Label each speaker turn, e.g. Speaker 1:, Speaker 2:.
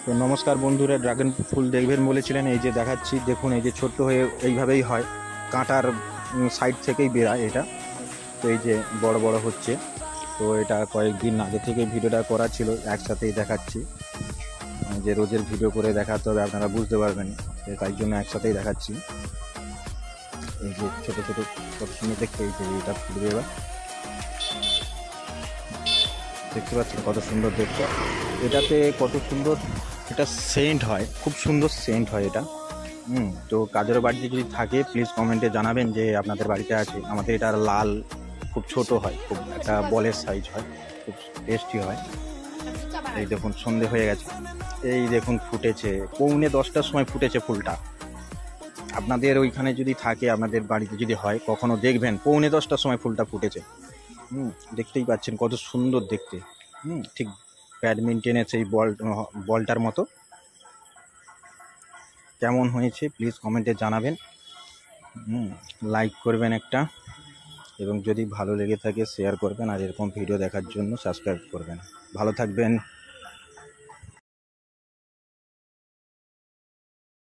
Speaker 1: তো নমস্কার বন্ধুরা, ড্রাগন ফুল দেখবেন বলেছিলেন, এই যে দেখাচ্ছি। দেখুন, এই যে ছোট্ট হয়ে এইভাবেই হয়, কাঁটার সাইড থেকেই বেরায় এটা। তো এই যে বড় বড় হচ্ছে। তো এটা কয়েকদিন আগে থেকে ভিডিওটা করা ছিল, একসাথেই দেখাচ্ছি। যে রোজের ভিডিও করে দেখাতে হবে, আপনারা বুঝতে পারবেন, তাই জন্য একসাথেই দেখাচ্ছি। এই যে ছোট ছোট কত সুন্দর দেখতে, এই যে এটা ফুটবে এবার, দেখতে পাচ্ছেন কত সুন্দর দেখতে। এটাতে কত সুন্দর এটা সেন্ট হয়, খুব সুন্দর সেন্ট হয় এটা। তো কাজের বাড়িতে যদি থাকে প্লিজ কমেন্টে জানাবেন যে আপনাদের বাড়িতে আছে। আমাদের এটা লাল, খুব ছোট হয়, খুব একটা বলের সাইজ হয়, খুব টেস্টি হয়। এই দেখুন সন্ধে হয়ে গেছে, এই দেখুন ফুটেছে, 9:45টার সময় ফুটেছে ফুলটা। আপনাদের ওইখানে যদি থাকে, আপনাদের বাড়িতে যদি হয় কখনো, দেখবেন 9:45টার সময় ফুলটা ফুটেছে। দেখতেই পাচ্ছেন কত সুন্দর দেখতে। ঠিক ব্যাডমিন্টনের সেই বলটার মতো। কেমন হয়েছে প্লিজ কমেন্টে জানাবেন। লাইক করবেন একটা, এবং যদি ভালো লেগে থাকে শেয়ার করবেন, আর এরকম ভিডিও দেখার জন্য সাবস্ক্রাইব করবেন। ভালো থাকবেন।